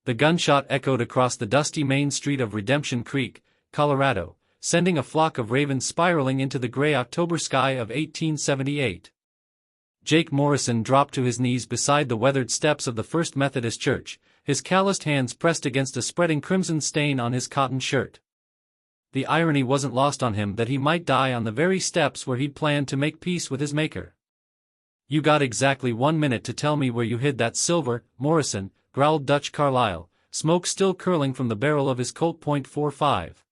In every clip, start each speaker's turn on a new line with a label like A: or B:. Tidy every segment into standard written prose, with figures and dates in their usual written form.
A: The gunshot echoed across the dusty main street of Redemption Creek, Colorado, sending a flock of ravens spiraling into the gray October sky of 1878. Jake Morrison dropped to his knees beside the weathered steps of the First Methodist Church, his calloused hands pressed against a spreading crimson stain on his cotton shirt. The irony wasn't lost on him that he might die on the very steps where he'd planned to make peace with his maker. "You got exactly 1 minute to tell me where you hid that silver, Morrison," growled Dutch Carlyle, smoke still curling from the barrel of his Colt .45.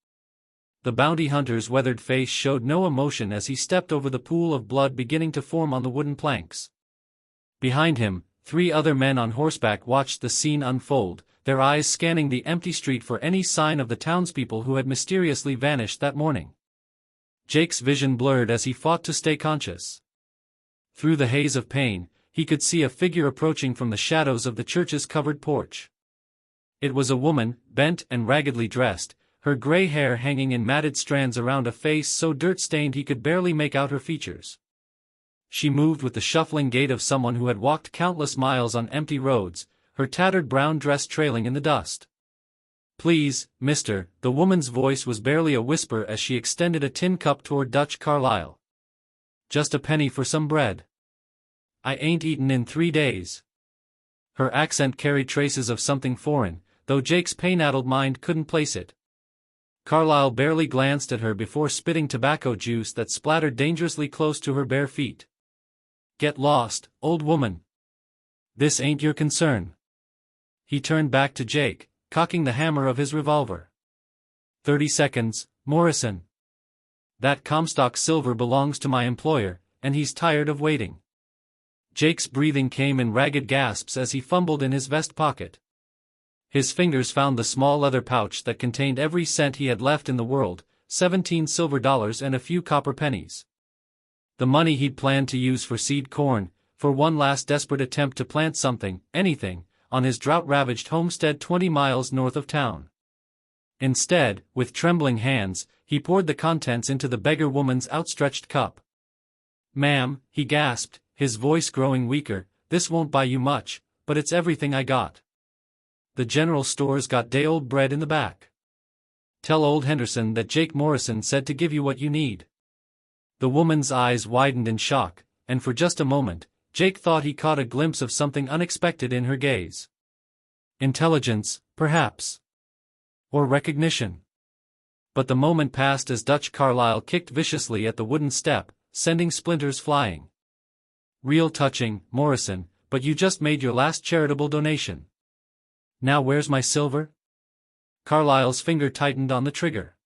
A: The bounty hunter's weathered face showed no emotion as he stepped over the pool of blood beginning to form on the wooden planks. Behind him, 3 other men on horseback watched the scene unfold, their eyes scanning the empty street for any sign of the townspeople who had mysteriously vanished that morning. Jake's vision blurred as he fought to stay conscious. Through the haze of pain, he could see a figure approaching from the shadows of the church's covered porch. It was a woman, bent and raggedly dressed, her gray hair hanging in matted strands around a face so dirt-stained he could barely make out her features. She moved with the shuffling gait of someone who had walked countless miles on empty roads, her tattered brown dress trailing in the dust. "Please, mister," the woman's voice was barely a whisper as she extended a tin cup toward Dutch Carlyle. "Just a penny for some bread. I ain't eaten in 3 days." Her accent carried traces of something foreign, though Jake's pain-addled mind couldn't place it. Carlyle barely glanced at her before spitting tobacco juice that splattered dangerously close to her bare feet. "Get lost, old woman. This ain't your concern." He turned back to Jake, cocking the hammer of his revolver. 30 seconds, Morrison. That Comstock silver belongs to my employer, and he's tired of waiting." Jake's breathing came in ragged gasps as he fumbled in his vest pocket. His fingers found the small leather pouch that contained every cent he had left in the world, 17 silver dollars and a few copper pennies. The money he'd planned to use for seed corn, for one last desperate attempt to plant something, anything, on his drought-ravaged homestead 20 miles north of town. Instead, with trembling hands, he poured the contents into the beggar woman's outstretched cup. "Ma'am," he gasped, his voice growing weaker, "this won't buy you much, but it's everything I got. The general store's got day-old bread in the back. Tell old Henderson that Jake Morrison said to give you what you need." The woman's eyes widened in shock, and for just a moment, Jake thought he caught a glimpse of something unexpected in her gaze. Intelligence, perhaps. Or recognition. But the moment passed as Dutch Carlyle kicked viciously at the wooden step, sending splinters flying. "Real touching, Morrison, but you just made your last charitable donation. Now where's my silver?" Carlyle's finger tightened on the trigger.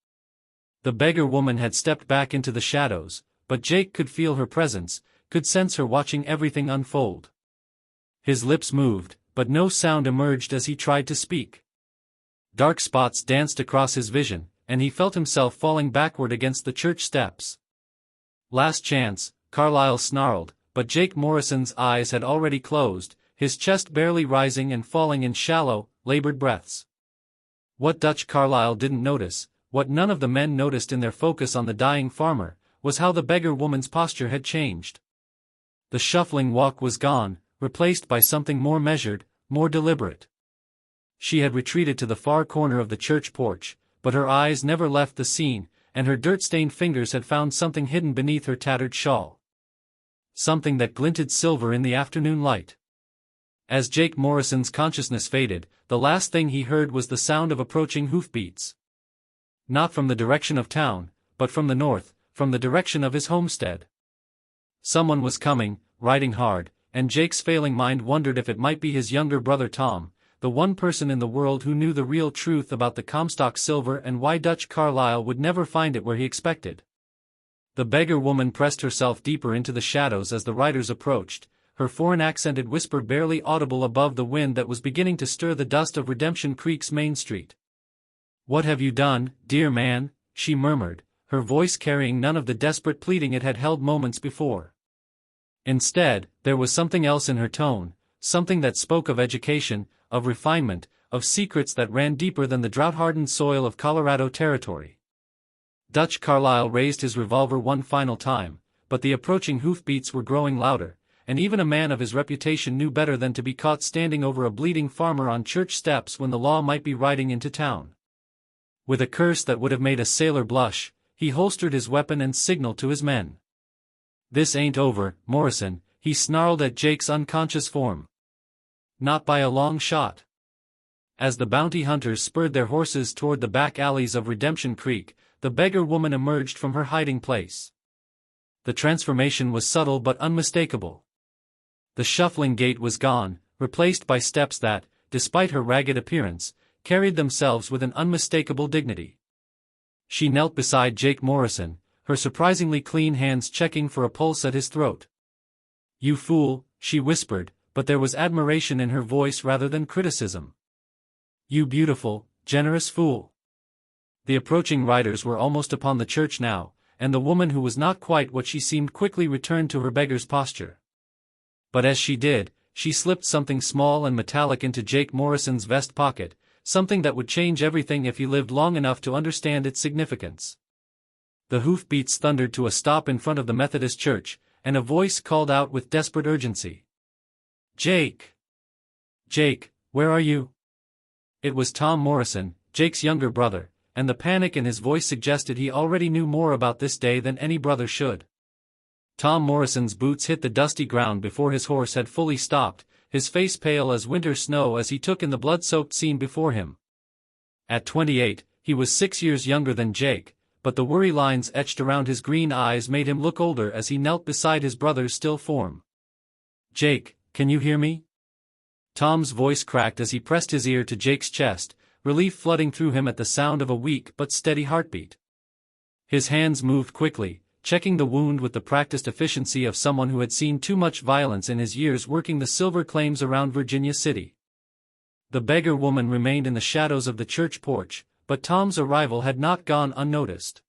A: The beggar woman had stepped back into the shadows, but Jake could feel her presence, could sense her watching everything unfold. His lips moved, but no sound emerged as he tried to speak. Dark spots danced across his vision, and he felt himself falling backward against the church steps. "Last chance," Carlyle snarled, but Jake Morrison's eyes had already closed, his chest barely rising and falling in shallow, labored breaths. What Dutch Carlyle didn't notice, what none of the men noticed in their focus on the dying farmer, was how the beggar woman's posture had changed. The shuffling walk was gone, replaced by something more measured, more deliberate. She had retreated to the far corner of the church porch, but her eyes never left the scene, and her dirt-stained fingers had found something hidden beneath her tattered shawl. Something that glinted silver in the afternoon light. As Jake Morrison's consciousness faded, the last thing he heard was the sound of approaching hoofbeats. Not from the direction of town, but from the north, from the direction of his homestead. Someone was coming, riding hard, and Jake's failing mind wondered if it might be his younger brother Tom, the one person in the world who knew the real truth about the Comstock silver and why Dutch Carlyle would never find it where he expected. The beggar woman pressed herself deeper into the shadows as the riders approached, her foreign-accented whisper barely audible above the wind that was beginning to stir the dust of Redemption Creek's main street. "What have you done, dear man?" she murmured, her voice carrying none of the desperate pleading it had held moments before. Instead, there was something else in her tone, something that spoke of education, of refinement, of secrets that ran deeper than the drought-hardened soil of Colorado territory. Dutch Carlyle raised his revolver one final time, but the approaching hoofbeats were growing louder, and even a man of his reputation knew better than to be caught standing over a bleeding farmer on church steps when the law might be riding into town. With a curse that would have made a sailor blush, he holstered his weapon and signaled to his men. "This ain't over, Morrison," he snarled at Jake's unconscious form. "Not by a long shot." As the bounty hunters spurred their horses toward the back alleys of Redemption Creek, the beggar woman emerged from her hiding place. The transformation was subtle but unmistakable. The shuffling gait was gone, replaced by steps that, despite her ragged appearance, carried themselves with an unmistakable dignity. She knelt beside Jake Morrison, her surprisingly clean hands checking for a pulse at his throat. "You fool," she whispered, but there was admiration in her voice rather than criticism. "You beautiful, generous fool." The approaching riders were almost upon the church now, and the woman who was not quite what she seemed quickly returned to her beggar's posture. But as she did, she slipped something small and metallic into Jake Morrison's vest pocket, something that would change everything if he lived long enough to understand its significance. The hoofbeats thundered to a stop in front of the Methodist church, and a voice called out with desperate urgency. "Jake! Jake, where are you?" It was Tom Morrison, Jake's younger brother, and the panic in his voice suggested he already knew more about this day than any brother should. Tom Morrison's boots hit the dusty ground before his horse had fully stopped, his face pale as winter snow as he took in the blood-soaked scene before him. At 28, he was 6 years younger than Jake, but the worry lines etched around his green eyes made him look older as he knelt beside his brother's still form. "Jake, can you hear me?" Tom's voice cracked as he pressed his ear to Jake's chest, relief flooding through him at the sound of a weak but steady heartbeat. His hands moved quickly, checking the wound with the practiced efficiency of someone who had seen too much violence in his years working the silver claims around Virginia City. The beggar woman remained in the shadows of the church porch, but Tom's arrival had not gone unnoticed.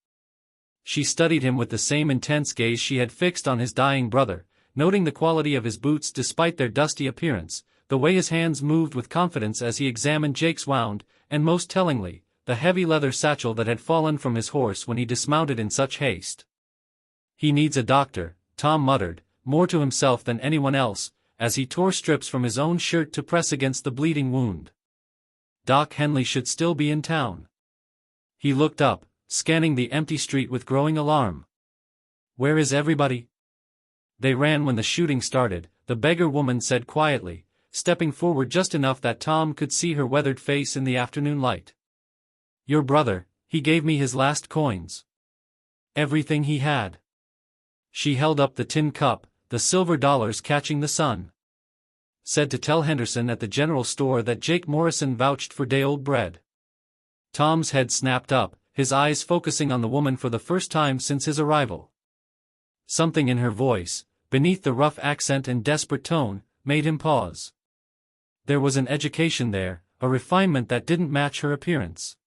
A: She studied him with the same intense gaze she had fixed on his dying brother, noting the quality of his boots despite their dusty appearance, the way his hands moved with confidence as he examined Jake's wound, and most tellingly, the heavy leather satchel that had fallen from his horse when he dismounted in such haste. "He needs a doctor," Tom muttered, more to himself than anyone else, as he tore strips from his own shirt to press against the bleeding wound. Doc Henley should still be in town. He looked up, scanning the empty street with growing alarm. "Where is everybody?" "They ran when the shooting started," the beggar woman said quietly, stepping forward just enough that Tom could see her weathered face in the afternoon light. "Your brother, he gave me his last coins. Everything he had." She held up the tin cup, the silver dollars catching the sun. "Said to tell Henderson at the general store that Jake Morrison vouched for day-old bread." Tom's head snapped up, his eyes focusing on the woman for the first time since his arrival. Something in her voice, beneath the rough accent and desperate tone, made him pause. There was an education there, a refinement that didn't match her appearance.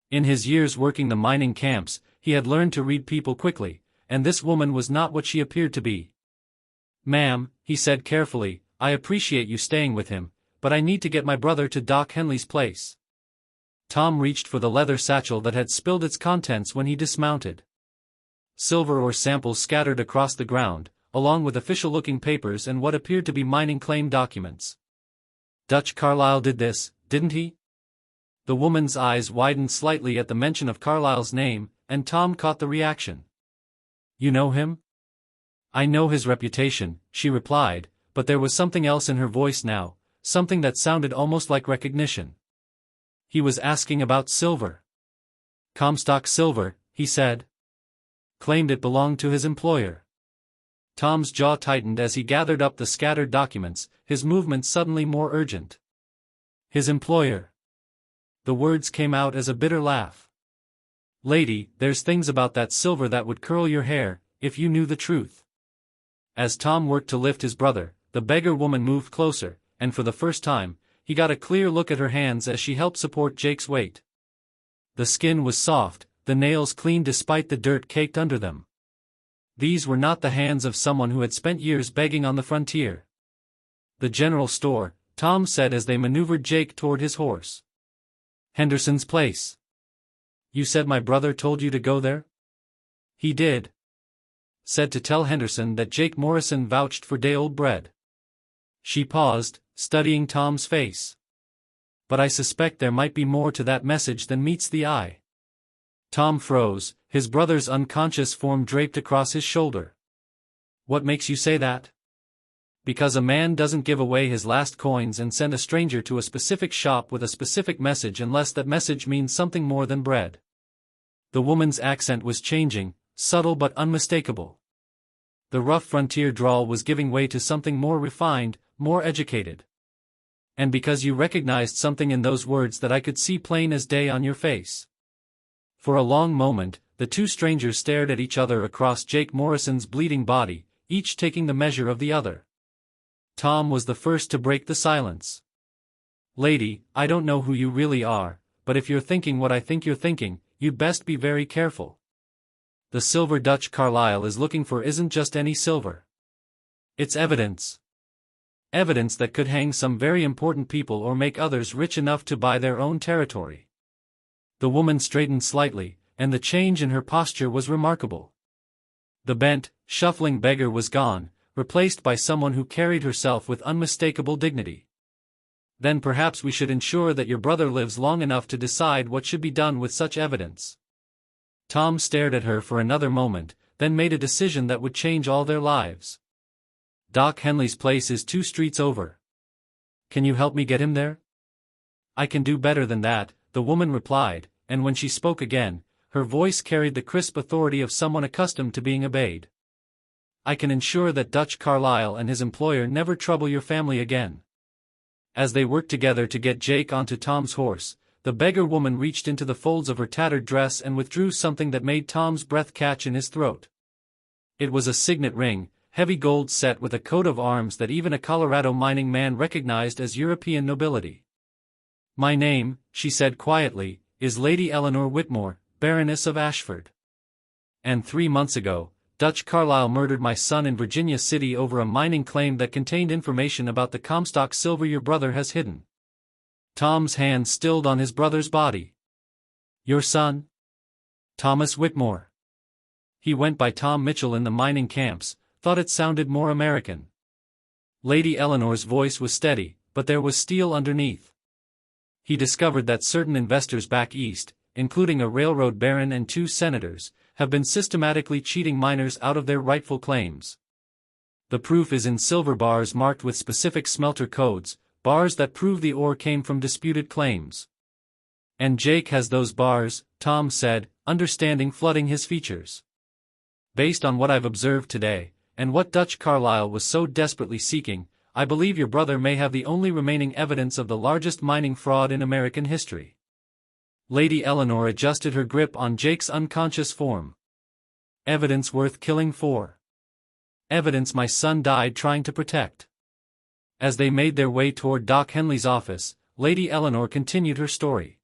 A: In his years working the mining camps, he had learned to read people quickly, and this woman was not what she appeared to be. "Ma'am," he said carefully, "I appreciate you staying with him, but I need to get my brother to Doc Henley's place." Tom reached for the leather satchel that had spilled its contents when he dismounted. Silver ore samples scattered across the ground, along with official-looking papers and what appeared to be mining claim documents. "Dutch Carlyle did this, didn't he?" The woman's eyes widened slightly at the mention of Carlyle's name, and Tom caught the reaction. "You know him?" "I know his reputation," she replied, but there was something else in her voice now, something that sounded almost like recognition. "He was asking about silver." "Comstock Silver," he said. "Claimed it belonged to his employer." Tom's jaw tightened as he gathered up the scattered documents, his movements suddenly more urgent. "His employer." The words came out as a bitter laugh. "Lady, there's things about that silver that would curl your hair, if you knew the truth." As Tom worked to lift his brother, the beggar woman moved closer, and for the first time, he got a clear look at her hands as she helped support Jake's weight. The skin was soft, the nails clean despite the dirt caked under them. These were not the hands of someone who had spent years begging on the frontier. "The general store," Tom said as they maneuvered Jake toward his horse. "Henderson's place." "You said my brother told you to go there?" "He did." said to tell Henderson that Jake Morrison vouched for day old bread. She paused, studying Tom's face. But I suspect there might be more to that message than meets the eye. Tom froze, his brother's unconscious form draped across his shoulder. What makes you say that? Because a man doesn't give away his last coins and send a stranger to a specific shop with a specific message unless that message means something more than bread. The woman's accent was changing, subtle but unmistakable. The rough frontier drawl was giving way to something more refined, more educated. And because you recognized something in those words that I could see plain as day on your face. For a long moment, the two strangers stared at each other across Jake Morrison's bleeding body, each taking the measure of the other. Tom was the first to break the silence. Lady, I don't know who you really are, but if you're thinking what I think you're thinking, you'd best be very careful. The silver Dutch Carlyle is looking for isn't just any silver. It's evidence. Evidence that could hang some very important people or make others rich enough to buy their own territory. The woman straightened slightly, and the change in her posture was remarkable. The bent, shuffling beggar was gone, replaced by someone who carried herself with unmistakable dignity. Then perhaps we should ensure that your brother lives long enough to decide what should be done with such evidence. Tom stared at her for another moment, then made a decision that would change all their lives. Doc Henley's place is 2 streets over. Can you help me get him there? I can do better than that, the woman replied, and when she spoke again, her voice carried the crisp authority of someone accustomed to being obeyed. I can ensure that Dutch Carlyle and his employer never trouble your family again. As they worked together to get Jake onto Tom's horse, the beggar woman reached into the folds of her tattered dress and withdrew something that made Tom's breath catch in his throat. It was a signet ring, heavy gold set with a coat of arms that even a Colorado mining man recognized as European nobility. My name, she said quietly, is Lady Eleanor Whitmore, Baroness of Ashford. And 3 months ago, Dutch Carlyle murdered my son in Virginia City over a mining claim that contained information about the Comstock silver your brother has hidden. Tom's hand stilled on his brother's body. Your son? Thomas Whitmore. He went by Tom Mitchell in the mining camps, thought it sounded more American. Lady Eleanor's voice was steady, but there was steel underneath. He discovered that certain investors back east, including a railroad baron and 2 senators, have been systematically cheating miners out of their rightful claims. The proof is in silver bars marked with specific smelter codes, bars that prove the ore came from disputed claims. And Jake has those bars, Tom said, understanding flooding his features. Based on what I've observed today, and what Dutch Carlyle was so desperately seeking, I believe your brother may have the only remaining evidence of the largest mining fraud in American history. Lady Eleanor adjusted her grip on Jake's unconscious form. Evidence worth killing for. Evidence my son died trying to protect. As they made their way toward Doc Henley's office, Lady Eleanor continued her story.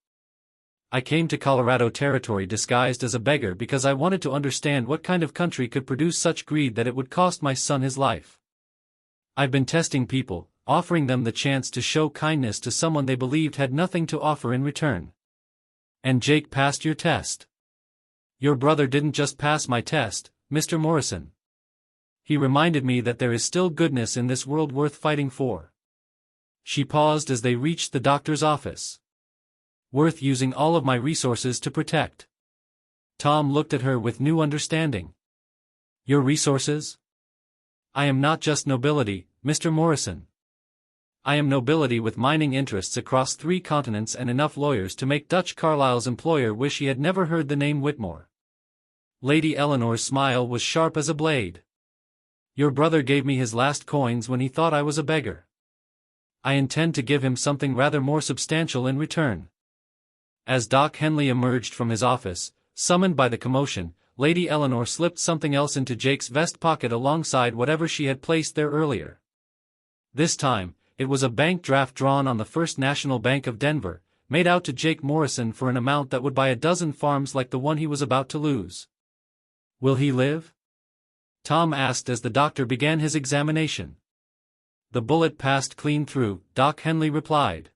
A: I came to Colorado Territory disguised as a beggar because I wanted to understand what kind of country could produce such greed that it would cost my son his life. I've been testing people, offering them the chance to show kindness to someone they believed had nothing to offer in return. And Jake passed your test. Your brother didn't just pass my test, Mr. Morrison. He reminded me that there is still goodness in this world worth fighting for. She paused as they reached the doctor's office. Worth using all of my resources to protect. Tom looked at her with new understanding. Your resources? I am not just nobility, Mr. Morrison. I am nobility with mining interests across 3 continents and enough lawyers to make Dutch Carlyle's employer wish he had never heard the name Whitmore. Lady Eleanor's smile was sharp as a blade. Your brother gave me his last coins when he thought I was a beggar. I intend to give him something rather more substantial in return. As Doc Henley emerged from his office, summoned by the commotion, Lady Eleanor slipped something else into Jake's vest pocket alongside whatever she had placed there earlier. This time, it was a bank draft drawn on the First National Bank of Denver, made out to Jake Morrison for an amount that would buy a dozen farms like the one he was about to lose. Will he live? Tom asked as the doctor began his examination. The bullet passed clean through, Doc Henley replied.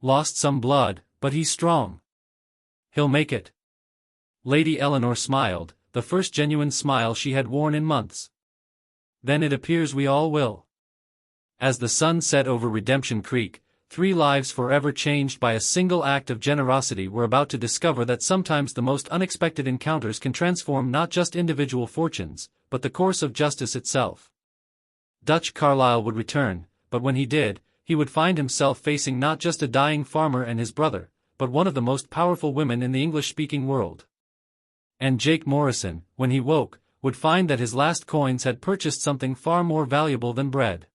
A: Lost some blood, but he's strong. He'll make it. Lady Eleanor smiled, the first genuine smile she had worn in months. "Then it appears we all will." As the sun set over Redemption Creek, 3 lives forever changed by a single act of generosity were about to discover that sometimes the most unexpected encounters can transform not just individual fortunes, but the course of justice itself. Dutch Carlyle would return, but when he did, he would find himself facing not just a dying farmer and his brother, but one of the most powerful women in the English-speaking world. And Jake Morrison, when he woke, would find that his last coins had purchased something far more valuable than bread.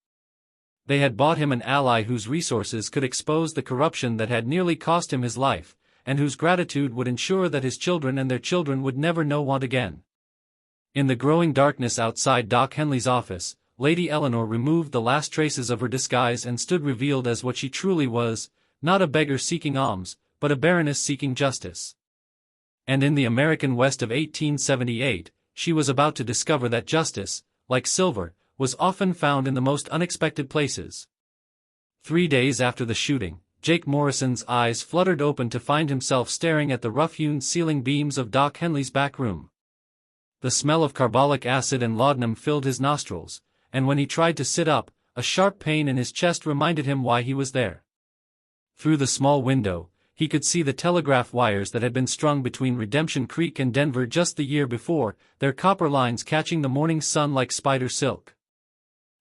A: They had bought him an ally whose resources could expose the corruption that had nearly cost him his life, and whose gratitude would ensure that his children and their children would never know want again. In the growing darkness outside Doc Henley's office, Lady Eleanor removed the last traces of her disguise and stood revealed as what she truly was, not a beggar seeking alms, but a baroness seeking justice. And in the American West of 1878, she was about to discover that justice, like silver, was often found in the most unexpected places. 3 days after the shooting, Jake Morrison's eyes fluttered open to find himself staring at the rough-hewn ceiling beams of Doc Henley's back room. The smell of carbolic acid and laudanum filled his nostrils, and when he tried to sit up, a sharp pain in his chest reminded him why he was there. Through the small window, he could see the telegraph wires that had been strung between Redemption Creek and Denver just the year before, their copper lines catching the morning sun like spider silk.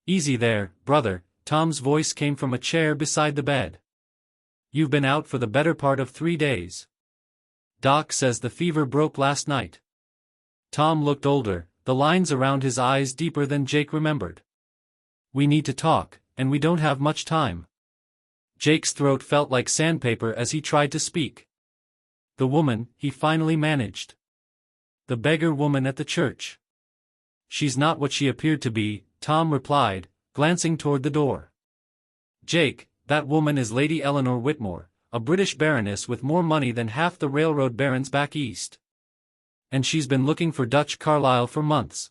A: "Easy there, brother," Tom's voice came from a chair beside the bed. "You've been out for the better part of 3 days. Doc says the fever broke last night." Tom looked older, the lines around his eyes deeper than Jake remembered. "We need to talk, and we don't have much time." Jake's throat felt like sandpaper as he tried to speak. "The woman," he finally managed. "The beggar woman at the church. She's not what she appeared to be," Tom replied, glancing toward the door. "Jake, that woman is Lady Eleanor Whitmore, a British baroness with more money than half the railroad barons back east. And she's been looking for Dutch Carlyle for months."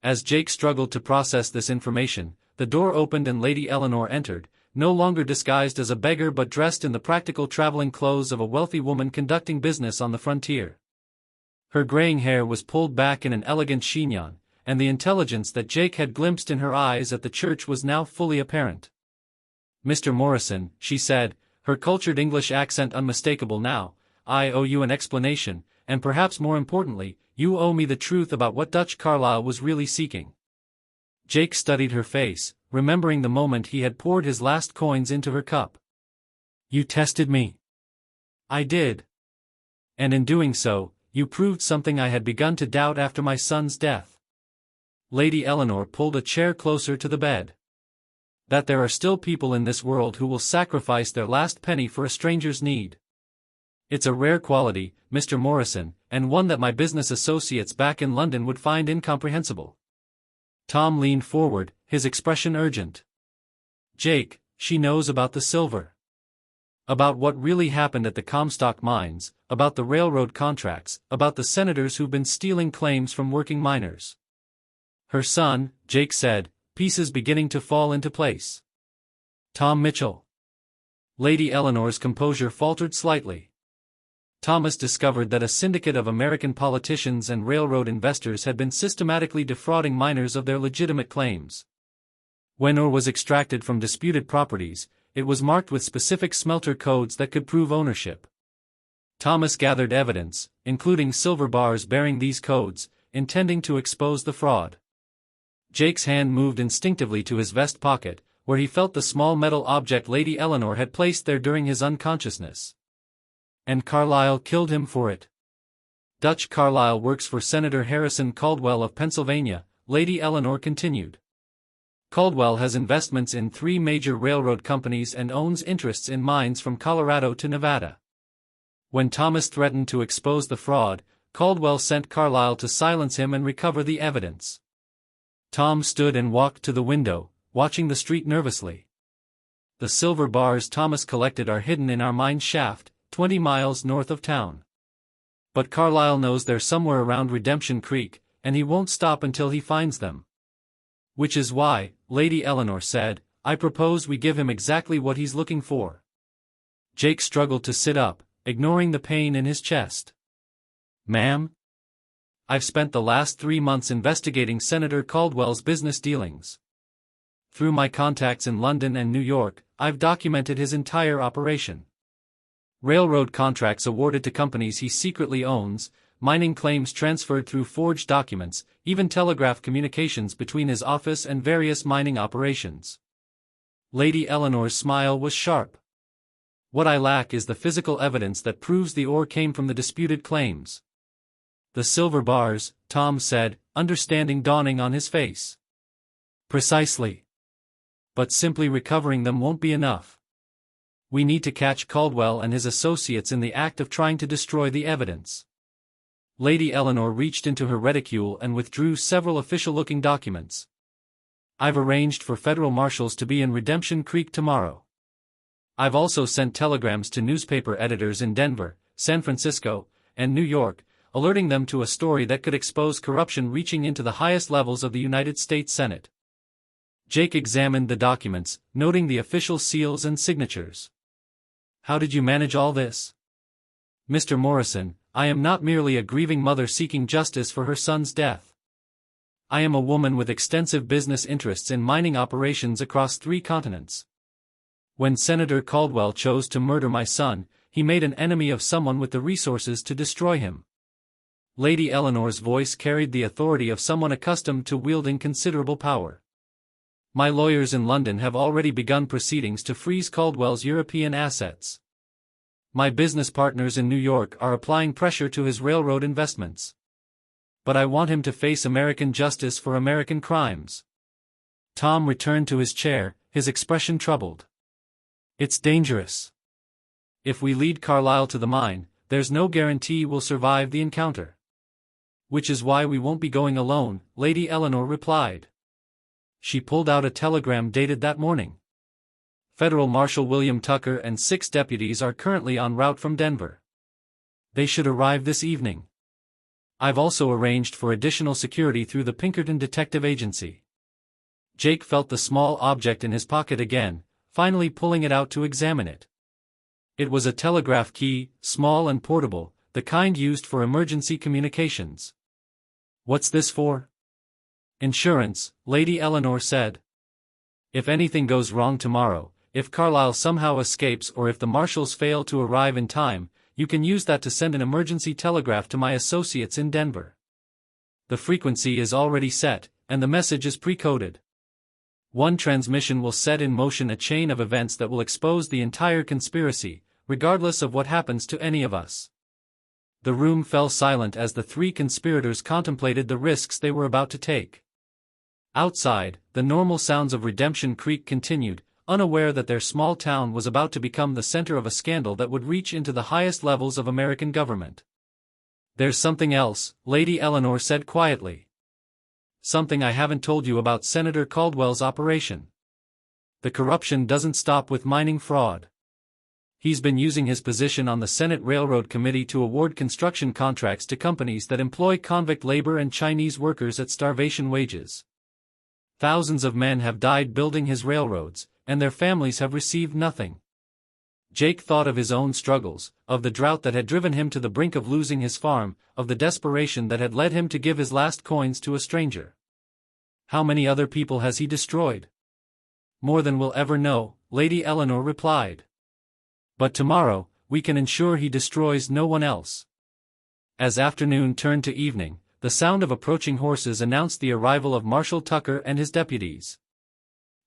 A: As Jake struggled to process this information, the door opened and Lady Eleanor entered, no longer disguised as a beggar but dressed in the practical traveling clothes of a wealthy woman conducting business on the frontier. Her graying hair was pulled back in an elegant chignon, and the intelligence that Jake had glimpsed in her eyes at the church was now fully apparent. "Mr. Morrison," she said, her cultured English accent unmistakable now, "I owe you an explanation, and perhaps more importantly, you owe me the truth about what Dutch Carlyle was really seeking." Jake studied her face, remembering the moment he had poured his last coins into her cup. "You tested me." "I did. And in doing so, you proved something I had begun to doubt after my son's death." Lady Eleanor pulled a chair closer to the bed. "That there are still people in this world who will sacrifice their last penny for a stranger's need. It's a rare quality, Mr. Morrison, and one that my business associates back in London would find incomprehensible." Tom leaned forward, his expression urgent. "Jake, she knows about the silver. About what really happened at the Comstock mines, about the railroad contracts, about the senators who've been stealing claims from working miners." "Her son," Jake said, pieces beginning to fall into place. "Tom Mitchell." Lady Eleanor's composure faltered slightly. Thomas discovered that a syndicate of American politicians and railroad investors had been systematically defrauding miners of their legitimate claims. When ore was extracted from disputed properties, it was marked with specific smelter codes that could prove ownership. Thomas gathered evidence, including silver bars bearing these codes, intending to expose the fraud. Jake's hand moved instinctively to his vest pocket, where he felt the small metal object Lady Eleanor had placed there during his unconsciousness. "And Carlyle killed him for it." "Dutch Carlyle works for Senator Harrison Caldwell of Pennsylvania," Lady Eleanor continued. "Caldwell has investments in 3 major railroad companies and owns interests in mines from Colorado to Nevada. When Thomas threatened to expose the fraud, Caldwell sent Carlyle to silence him and recover the evidence." Tom stood and walked to the window, watching the street nervously. "The silver bars Thomas collected are hidden in our mine shaft, 20 miles north of town. But Carlyle knows they're somewhere around Redemption Creek, and he won't stop until he finds them. Which is why," Lady Eleanor said, "I propose we give him exactly what he's looking for." Jake struggled to sit up, ignoring the pain in his chest. "Ma'am? I've spent the last 3 months investigating Senator Caldwell's business dealings. Through my contacts in London and New York, I've documented his entire operation. Railroad contracts awarded to companies he secretly owns, mining claims transferred through forged documents, even telegraph communications between his office and various mining operations. Lady Eleanor's smile was sharp. What I lack is the physical evidence that proves the ore came from the disputed claims. The silver bars, Tom said, understanding dawning on his face. Precisely. But simply recovering them won't be enough. We need to catch Caldwell and his associates in the act of trying to destroy the evidence. Lady Eleanor reached into her reticule and withdrew several official-looking documents. I've arranged for federal marshals to be in Redemption Creek tomorrow. I've also sent telegrams to newspaper editors in Denver, San Francisco, and New York, alerting them to a story that could expose corruption reaching into the highest levels of the United States Senate. Jake examined the documents, noting the official seals and signatures. How did you manage all this? Mr. Morrison, I am not merely a grieving mother seeking justice for her son's death. I am a woman with extensive business interests in mining operations across 3 continents. When Senator Caldwell chose to murder my son, he made an enemy of someone with the resources to destroy him. Lady Eleanor's voice carried the authority of someone accustomed to wielding considerable power. My lawyers in London have already begun proceedings to freeze Caldwell's European assets. My business partners in New York are applying pressure to his railroad investments. But I want him to face American justice for American crimes. Tom returned to his chair, his expression troubled. It's dangerous. If we lead Carlyle to the mine, there's no guarantee we'll survive the encounter. Which is why we won't be going alone, Lady Eleanor replied. She pulled out a telegram dated that morning. Federal Marshal William Tucker and 6 deputies are currently en route from Denver. They should arrive this evening. I've also arranged for additional security through the Pinkerton Detective Agency. Jake felt the small object in his pocket again, finally pulling it out to examine it. It was a telegraph key, small and portable, the kind used for emergency communications. What's this for? Insurance, Lady Eleanor said. If anything goes wrong tomorrow, if Carlyle somehow escapes or if the marshals fail to arrive in time, you can use that to send an emergency telegraph to my associates in Denver. The frequency is already set, and the message is pre-coded. One transmission will set in motion a chain of events that will expose the entire conspiracy, regardless of what happens to any of us. The room fell silent as the 3 conspirators contemplated the risks they were about to take. Outside, the normal sounds of Redemption Creek continued, unaware that their small town was about to become the center of a scandal that would reach into the highest levels of American government. There's something else, Lady Eleanor said quietly. Something I haven't told you about Senator Caldwell's operation. The corruption doesn't stop with mining fraud. He's been using his position on the Senate Railroad Committee to award construction contracts to companies that employ convict labor and Chinese workers at starvation wages. Thousands of men have died building his railroads, and their families have received nothing. Jake thought of his own struggles, of the drought that had driven him to the brink of losing his farm, of the desperation that had led him to give his last coins to a stranger. How many other people has he destroyed? More than we'll ever know, Lady Eleanor replied. But tomorrow, we can ensure he destroys no one else. As afternoon turned to evening, the sound of approaching horses announced the arrival of Marshal Tucker and his deputies.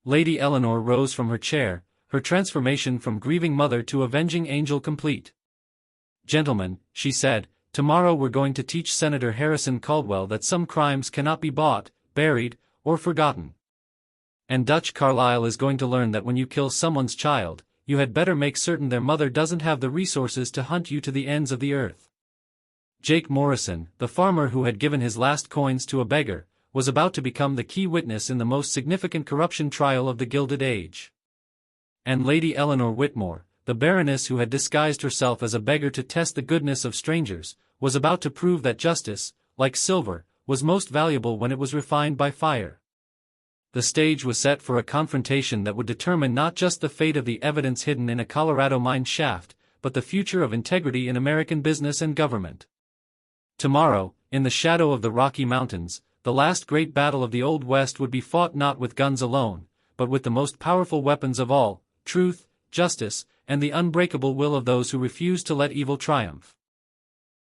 A: Lady Eleanor rose from her chair, her transformation from grieving mother to avenging angel complete. Gentlemen, she said, tomorrow we're going to teach Senator Harrison Caldwell that some crimes cannot be bought, buried, or forgotten. And Dutch Carlyle is going to learn that when you kill someone's child, you had better make certain their mother doesn't have the resources to hunt you to the ends of the earth. Jake Morrison, the farmer who had given his last coins to a beggar, was about to become the key witness in the most significant corruption trial of the Gilded Age. And Lady Eleanor Whitmore, the Baroness who had disguised herself as a beggar to test the goodness of strangers, was about to prove that justice, like silver, was most valuable when it was refined by fire. The stage was set for a confrontation that would determine not just the fate of the evidence hidden in a Colorado mine shaft, but the future of integrity in American business and government. Tomorrow, in the shadow of the Rocky Mountains, the last great battle of the Old West would be fought not with guns alone, but with the most powerful weapons of all, truth, justice, and the unbreakable will of those who refuse to let evil triumph.